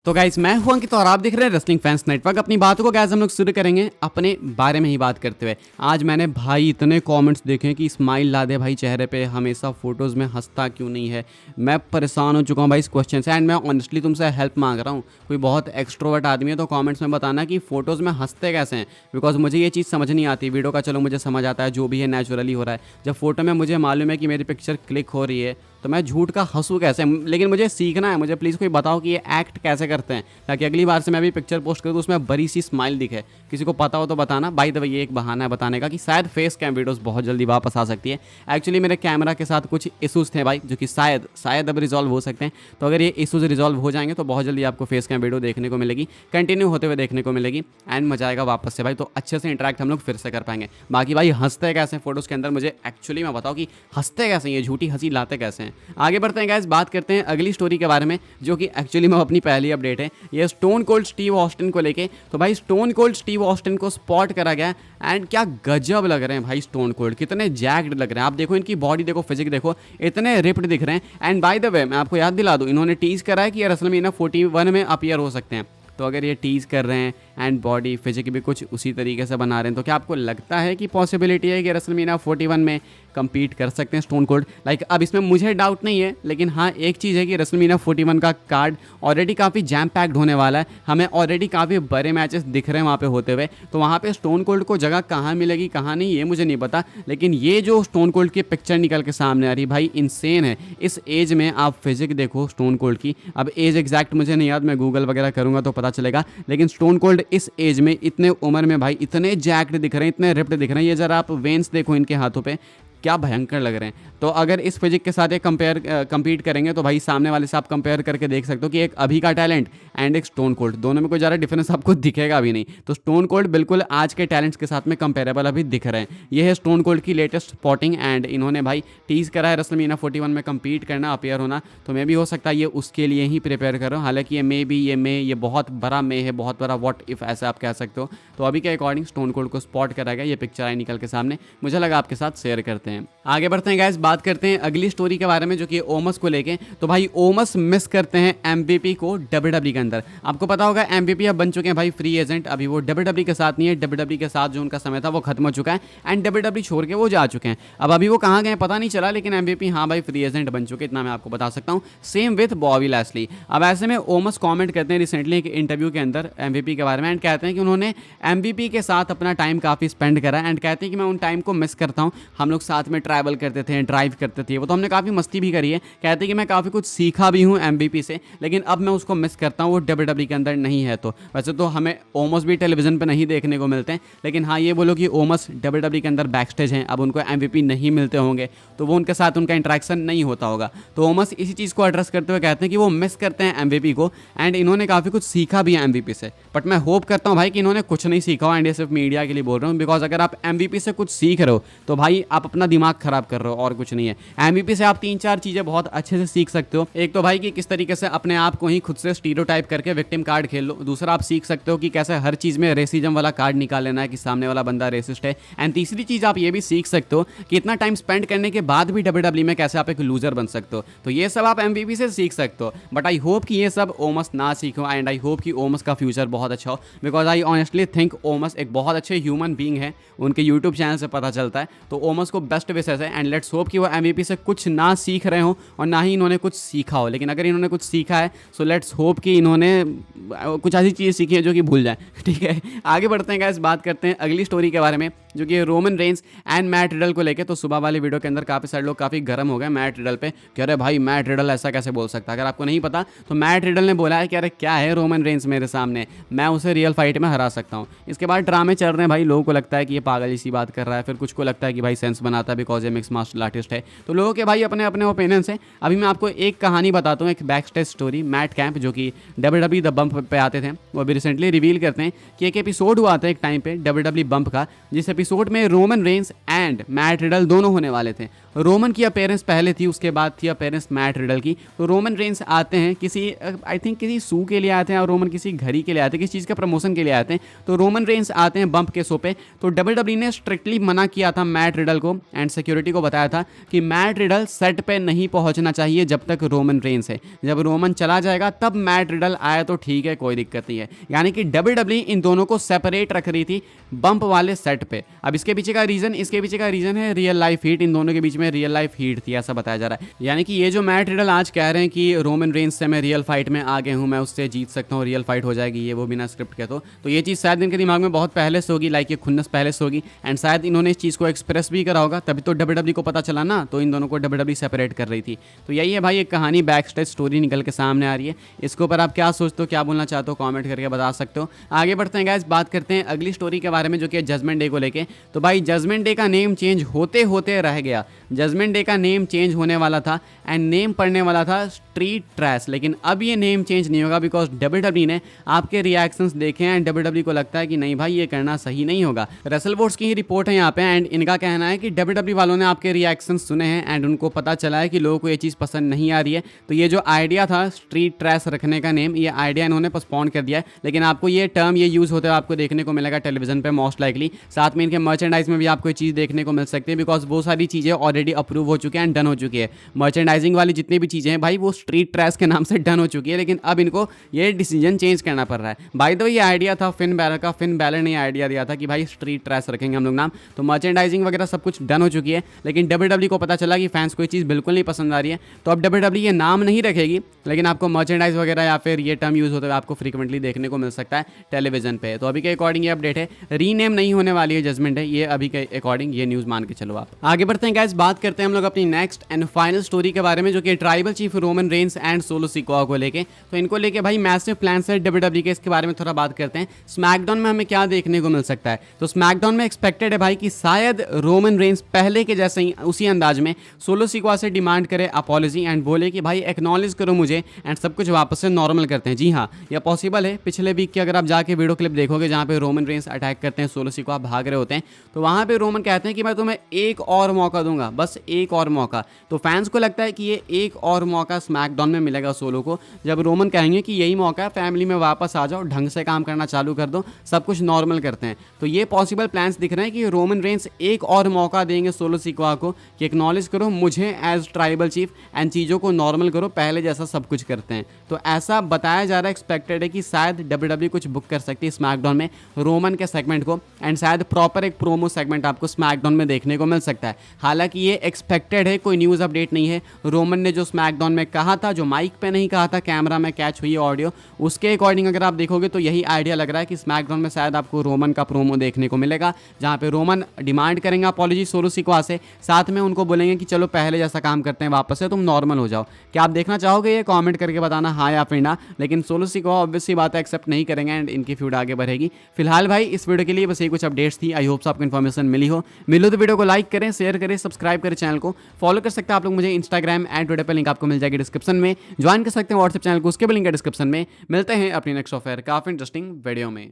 तो गाइस मैं हूं अंकित और आप देख रहे हैं रेसलिंग फैंस नेटवर्क। अपनी बातों को गाइस हम लोग शुरू करेंगे अपने बारे में ही बात करते हुए। आज मैंने भाई इतने कमेंट्स देखे कि स्माइल ला दे भाई चेहरे पे, हमेशा फोटोज़ में हंसता क्यों नहीं है। मैं परेशान हो चुका हूं भाई इस क्वेश्चन से एंड मैं ऑनेस्टली तुमसे हेल्प मांग रहा हूं। कोई बहुत एक्सट्रोवर्ट आदमी है तो कॉमेंट्स में बताना कि फ़ोटोज़ में हंसते कैसे हैं, बिकॉज मुझे ये चीज़ समझ नहीं आती। वीडियो का चलो मुझे समझ आता है, जो भी है नेचुरली हो रहा है। जब फोटो में मुझे मालूम है कि मेरी पिक्चर क्लिक हो रही है तो मैं झूठ का हंसूँ कैसे। लेकिन मुझे सीखना है, मुझे प्लीज़ कोई बताओ कि ये एक्ट कैसे करते हैं, ताकि अगली बार से मैं भी पिक्चर पोस्ट करूँ तो उसमें बड़ी सी स्माइल दिखे। किसी को पता हो तो बताना। बाय द वे ये एक बहाना है बताने का कि शायद फेस कैम वीडियोस बहुत जल्दी वापस आ सकती है। एक्चुअली मेरे कैमरा के साथ कुछ इशूज़ थे भाई, जो कि शायद अब रिजॉल्व हो सकते हैं। तो अगर ये इशूज़ रिजॉल्व हो जाएंगे तो बहुत जल्दी आपको फेस कैम वीडियो देखने को मिलेगी, कंटिन्यू होते हुए देखने को मिलेगी एंड मजा आएगा वापस से भाई। तो अच्छे से इंटरेक्ट हम लोग फिर से कर पाएंगे। बाकी भाई हंसते कैसे फोटोज़ के अंदर, मुझे एक्चुअली में बताओ कि हंसते कैसे, ये झूठी हंसी लाते कैसे हैं। आगे बढ़ते हैं गाइस, बात करते हैं अगली स्टोरी के बारे में, जो कि एक्चुअली में अपनी पहली अपडेट है। ये स्टोन कोल्ड स्टीव ऑस्टिन को लेके। तो भाई स्टोन कोल्ड स्टीव ऑस्टिन को स्पॉट करा गया एंड क्या गजब लग रहे हैं भाई स्टोन कोल्ड, कितने जैक्ड लग रहे हैं। आप देखो इनकी बॉडी देखो, फिजिक देखो, इतने रिप्ड दिख रहे हैं। एंड बाय द वे मैं आपको याद दिला दूं, इन्होंने टीज करा है कि ये रेसलमेनिया 41 में अपीयर हो सकते हैं। तो अगर ये टीज कर रहे हैं एंड बॉडी फिजिक भी कुछ उसी तरीके से बना रहे हैं, तो क्या आपको लगता है कि पॉसिबिलिटी है कि रेसलमेनिया 41 में compete कर सकते हैं स्टोन कोल्ड? अब इसमें मुझे डाउट नहीं है, लेकिन हाँ एक चीज़ है कि रेसलमेनिया 41 का कार्ड ऑलरेडी काफ़ी जैम पैक्ड होने वाला है। हमें ऑलरेडी काफ़ी बड़े मैचेस दिख रहे हैं वहाँ पे होते हुए। तो वहाँ पे स्टोन कोल्ड को जगह कहाँ मिलेगी कहाँ नहीं ये मुझे नहीं पता, लेकिन ये जो स्टोन कोल्ड की पिक्चर निकल के सामने आ रही भाई इंसेन है। इस एज में आप फिजिक देखो स्टोन कोल्ड की, अब एज एग्जैक्ट मुझे नहीं याद, मैं गूगल वगैरह करूँगा तो पता चलेगा। लेकिन स्टोन कोल्ड इस एज में, इतने उम्र में भाई इतने जैक्ड दिख रहे हैं, इतने रिप्ड दिख रहे हैं। ये जरा आप वेन्स देखो इनके हाथों पे, क्या भयंकर लग रहे हैं। तो अगर इस फिजिक के साथ एक कंपीट करेंगे तो भाई सामने वाले से आप कंपेयर करके देख सकते हो कि एक अभी का टैलेंट एंड एक स्टोन कोल्ड, दोनों में कोई ज़्यादा डिफरेंस आपको दिखेगा भी नहीं। तो स्टोन कोल्ड बिल्कुल आज के टैलेंट्स के साथ में कंपेरेबल अभी दिख रहे हैं। ये है स्टोन कोल्ड की लेटेस्ट स्पॉटिंग एंड इन्होंने भाई टीज करा है रेसलमेनिया 41 में कंपीट करना, अपीयर होना। तो मे भी हो सकता है ये उसके लिए ही प्रिपेयर कर रहा हूँ। हालांकि ये मे भी ये बहुत बड़ा मे है, बहुत बड़ा व्हाट इफ ऐसे आप कह सकते हो। तो अभी के अकॉर्डिंग स्टोन कोल्ड को स्पॉट करा गया, ये पिक्चर आई निकल के सामने, मुझे लगा आपके साथ शेयर करते हैं। आगे बढ़ते हैं गाइस, बात करते हैं अगली स्टोरी के बारे में जो कि ओमस को लेके। तो भाई ओमस मिस करते हैं एमवीपी को डब्ल्यूडब्ल्यू के अंदर। आपको पता होगा एमवीपी अब बन चुके हैं भाई फ्री एजेंट। अभी वो डब्ल्यूडब्ल्यू के साथ नहीं है, डब्ल्यूडब्ल्यू के साथ जो उनका समय था वो खत्म हो चुका है एंड डब्ल्यूडब्ल्यू छोड़ के वो जा चुके हैं। अब अभी वो कहाँ गए पता नहीं चला, लेकिन एमवीपी हाँ भाई फ्री एजेंट बन चुके, इतना मैं आपको बता सकता हूँ। Same with Bobby Lashley. अब ऐसे में ओमस कॉमेंट करते हैं रिसेंटली एक इंटरव्यू के अंदर एमवीपी के बारे में एंड कहते हैं कि उन्होंने एमवीपी के साथ अपना टाइम काफ़ी स्पेंड करा एंड कहते हैं कि मैं उन टाइम को मिस करता हूँ। हम लोग साथ में ट्रैवल करते थे, ड्राइव करते थे, वो तो हमने काफ़ी मस्ती भी करी है। कहते हैं कि मैं काफ़ी कुछ सीखा भी हूँ एमवीपी से, लेकिन अब मैं उसको मिस करता हूँ, वो डब्ल्यूडब्ल्यू के अंदर नहीं है। तो वैसे तो हमें ओमस भी टेलीविजन पे नहीं देखने को मिलते हैं, लेकिन हाँ ये बोलो कि ओमस डब्ल्यूडब्ल्यू के अंदर बैक स्टेज हैं, अब उनको एमवीपी नहीं मिलते होंगे तो वो उनके साथ उनका इंटरेक्शन नहीं होता होगा। तो ओमस इसी चीज़ को एड्रेस करते हुए कहते हैं कि वो मिस करते हैं एमवीपी को एंड इन्होंने काफ़ी कुछ सीखा भी है एमवीपी से। बट मैं होप करता हूँ भाई कि इन्होंने कुछ नहीं सीखा हो एंड ये सिर्फ मीडिया के लिए बोल रहा हूँ, बिकॉज अगर आप एमवीपी से कुछ सीख रहे हो तो भाई आप अपना दिमाग खराब कर रहे हो और कुछ नहीं है। एमवीपी से आप 3-4 चीज़ें बहुत अच्छे से सीख सकते हो। एक तो भाई कि किस तरीके से अपने आप को ही खुद से स्टीरियोटाइप करके विक्टिम कार्ड खेल लो। दूसरा आप सीख सकते हो कि कैसे हर चीज़ में रेसिज्म वाला कार्ड निकाल लेना है कि सामने वाला बंदा रेसिस्ट है। एंड तीसरी चीज़ आप ये भी सीख सकते हो कि इतना टाइम स्पेंड करने के बाद भी डब्ल्यूडब्ल्यू में कैसे आप एक लूजर बन सकते हो। तो ये सब आप एमवीपी से सीख सकते हो। बट आई होप कि ये सब ओमस ना सीखो एंड आई होप कि ओमस का फ्यूचर बहुत अच्छा हो, because I honestly think Ohm's एक बहुत अच्छे ह्यूमन बीइंग है, उनके यूट्यूब चैनल से पता चलता है। तो ओमस को बेस्ट विशेष है एंड लेट्स होप कि वो एमवीपी से कुछ ना सीख रहे हो और ना ही इन्होंने कुछ सीखा हो। लेकिन अगर इन्होंने कुछ सीखा है सो लेट्स होप कि इन्होंने कुछ ऐसी चीज़ें सीखी है जो कि भूल जाए। ठीक है, आगे बढ़ते हैं गाइस, बात करते हैं अगली स्टोरी के बारे में जो कि Roman Reigns and Matt Riddle को लेके। तो सुबह वाली वीडियो के अंदर काफ़ी सारे लोग काफ़ी गर्म हो गए मैट रिडल पे कि अरे भाई मैट रिडल ऐसा कैसे बोल सकता है। अगर आपको नहीं पता तो मैट रिडल ने बोला है कि अरे क्या है रोमन रेंस मेरे सामने, मैं उसे रियल फाइट में हरा सकता हूँ। इसके बाद ड्रामे चल रहे हैं भाई, लोगों को लगता है कि ये पागल सी बात कर रहा है, फिर कुछ को लगता है कि भाई सेंस बनाता है बिकॉज ये मिक्स मार्शल आर्टिस्ट है। तो लोगों के भाई अपने अपने ओपिनियंस हैं। अभी मैं आपको एक कहानी बताता हूँ, एक बैक स्टेज स्टोरी। मैट कैंप जो कि डब्ल्यूडब्ल्यू द बम्प पे आते थे, वो अभी रिसेंटली रिवील करते हैं कि एक एपिसोड हुआ था एक टाइम पे डब्ल्यूडब्ल्यू बम्प का, जिस एपिसोड में Roman Reigns and Matt Riddle दोनों होने वाले थे। रोमन की अपेयरेंस पहले थी, उसके बाद थी अपेयरेंस मैट रिडल की। तो रोमन रेंस आते हैं किसी आई थिंक किसी शू के लिए आते हैं और रोमन किसी घड़ी के लिए आते हैं, किसी चीज़ का प्रमोशन के लिए आते हैं। तो रोमन रेंस आते हैं बम्प के शो पे। तो WWE ने स्ट्रिक्टली मना किया था मैट रिडल को एंड सिक्योरिटी को बताया था कि मैट रिडल सेट पे नहीं पहुंचना चाहिए जब तक रोमन रेंस है। जब रोमन चला जाएगा तब मैट रिडल आया तो ठीक है, कोई दिक्कत नहीं है। यानी कि WWE इन दोनों को सेपरेट रख रही थी बम्प वाले सेट पे। अब इसके पीछे का रीजन है रियल लाइफ हीट। इन दोनों के बीच में रियल लाइफ हीट थी, ऐसा बताया जा रहा है। यानी कि ये जो मैट रिडल आज कह रहे हैं कि रोमन रेंस से मैं रियल फाइट में आ गया हूं, मैं उससे जीत सकता हूं, रियल फाइट हो जाएगी ये वो बिना स्क्रिप्ट के। तो ये चीज़ शायद इनके दिमाग में बहुत पहले से होगी, लाइक ये खुन्नस पहले से होगी एंड शायद इन्होंने इस चीज़ को एक्सप्रेस भी करा होगा, तभी तो WWE को पता चला ना, तो इन दोनों को WWE सेपरेट कर रही थी। तो यही है भाई, एक कहानी बैक स्टेज स्टोरी निकल के सामने आ रही है। इसके ऊपर आप क्या सोचते हो, क्या बोलना चाहते हो, कमेंट करके बता सकते हो। आगे बढ़ते हैं गाइस, बात करते हैं अगली स्टोरी के बारे में जो कि जजमेंट डे को लेके। तो भाई जजमेंट डे का नेम चेंज होते होते रह गया। जजमेंट डे का नेम चेंज होने वाला था एंड नेम पड़ने वाला था स्ट्रीट ट्रैश, लेकिन अब ये नेम चेंज नहीं होगा बिकॉज WWE ने आपके रिएक्शंस देखे हैं एंड WWE को लगता है कि नहीं भाई ये करना सही नहीं होगा। रसल वोट्स की ही रिपोर्ट है यहाँ पे एंड इनका कहना है कि WWE वालों ने आपके रिएक्शंस सुने हैं एंड उनको पता चला है कि लोगों को ये चीज़ पसंद नहीं आ रही है। तो ये जो आइडिया था स्ट्रीट ट्रैश रखने का नेम, ये आइडिया इन्होंने पोस्टपोन कर दिया है, लेकिन आपको ये टर्म ये यूज़ होते हुए आपको देखने को मिलेगा टेलीविजन पे मोस्ट लाइकली। साथ में इनके मर्चेंडाइज में भी आपको ये चीज़ देखने को मिल सकती है बिकॉज वो सारी चीज़ें ऑलरेडी अप्रूव हो चुकी हैं एंड डन हो चुकी है। मर्चेंडाइजिंग वाली जितनी भी चीज़ें हैं भाई वो स्ट्रीट ट्रैश के नाम से डन हो चुकी है, लेकिन अब इनको ये डिसीजन चेंज करना पड़ रहा है। बाय द वे ये आइडिया था फिन बैलर का, फिन बैलर ने आइडिया दिया था कि भाई स्ट्रीट ट्रैश रखेंगे हम लोग नाम। तो मर्चेंडाइजिंग वगैरह सब कुछ डन हो चुकी है, लेकिन WWE को पता चला कि फैंस को ये चीज़ बिल्कुल नहीं पसंद आ रही है। तो अब WWE ये नाम नहीं रखेगी, लेकिन आपको मर्चेंडाइज वगैरह या फिर ये टर्म यूज़ होते हुए आपको फ्रीक्वेंटली देखने को मिल सकता है टेलीविजन पे। तो अभी के अकॉर्डिंग ये अपडेट है, रीनेम नहीं होने वाली है जजमेंट है, ये अभी के अकॉर्डिंग ये न्यूज़ मान के चलो। आप आगे बढ़ते हैं गाइस, बात करते हैं हम लोग अपनी नेक्स्ट एंड फाइनल स्टोरी के बारे में जो कि tribal chief Roman Reigns and solo Sikoa को लेके। तो इनको लेके भाई मैसिव प्लान्स है WWE के, इसके बारे में थोड़ा बात करते हैं। स्मैकडाउन में हमें क्या देखने को मिल सकता है, तो स्मैकडाउन में एक्सपेक्टेड है भाई कि शायद रोमन रेंस पहले के जैसे ही उसी अंदाज में सोलो सिकोआ से डिमांड करे अपॉलॉजी एंड बोले कि भाई एक्नॉलेज करो मुझे एंड सब कुछ वापस से नॉर्मल करते हैं। जी हाँ, यह पॉसिबल है। पिछले वीक की अगर आप जाके वीडियो क्लिप देखोगे जहाँ पे रोमन रेंस अटैक करते हैं, सोलो सिकोआ भाग रहे होते हैं, तो वहाँ पे रोमन कहते हैं कि मैं तुम्हें एक और मौका दूंगा, बस एक और मौका। तो फैंस को लगता है कि ये एक और मौका स्मैकडाउन में मिलेगा सोलो को, जब रोमन कहेंगे कि यही मौका है, फैमिली में वापस आ जाओ, ढंग से काम करना चालू कर दो, सब कुछ नॉर्मल करते हैं। तो ये पॉसिबल प्लान्स दिख रहे हैं कि रोमन रेंस एक और मौका देंगे सोलो सिकोआ को कि एक्नॉलेज करो मुझे एज ट्राइबल चीफ एंड चीज़ों को नॉर्मल करो, पहले जैसा सब कुछ करते हैं। तो ऐसा बताया जा रहा है, एक्सपेक्टेड है कि शायद WWE कुछ बुक कर सकती है स्मैकडाउन में रोमन के सेगमेंट को एंड शायद प्रॉपर एक प्रोमो सेगमेंट आपको स्मैकडाउन में देखने को मिल सकता है। हालांकि ये एक्सपेक्टेड है, कोई न्यूज़ अपडेट नहीं है। रोमन ने जो स्मैकडाउन में कहा था, जो माइक पे नहीं कहा था, कैमरा में कैच हुई ऑडियो, उसके अकॉर्डिंग अगर आप देखोगे तो यही आइडिया लग रहा है कि स्मैकडाउन में शायद आपको रोमन का प्रोमो देखने को मिलेगा, जहाँ पे रोमन डिमांड करेंगे अपॉलॉजी सोलो सिकोआ से, साथ में उनको बोलेंगे कि चलो पहले जैसा काम करते हैं वापस से, तुम नॉर्मल हो जाओ। क्या आप देखना चाहोगे ये, कमेंट करके बताना हाँ या फिर ना। लेकिन सोलो सिकोआ ऑब्वियसली बात है एक्सेप्ट नहीं करेंगे एंड इनकी फ्यूड आगे बढ़ेगी। फिलहाल भाई इस वीडियो के लिए बस ये कुछ अपडेट्स थी। आई होप आपको इन्फॉर्मेशन मिली हो तो वीडियो को लाइक करें, शेयर करें, सब्सक्राइब करें, चैनल को फॉलो कर सकते हैं आप लोग मुझे इंस्टाग्राम एंड ट्विटर पर, लिंक आपको मिल जाएगी डिस्क्रिप्शन में। ज्वाइन कर सकते हैं व्हाट्सएप चैनल को, उसके भी लिंक है डिस्क्रिप्शन में। मिलते हैं अपनी नेक्स्ट ऑफर काफी इंटरेस्टिंग वीडियो में।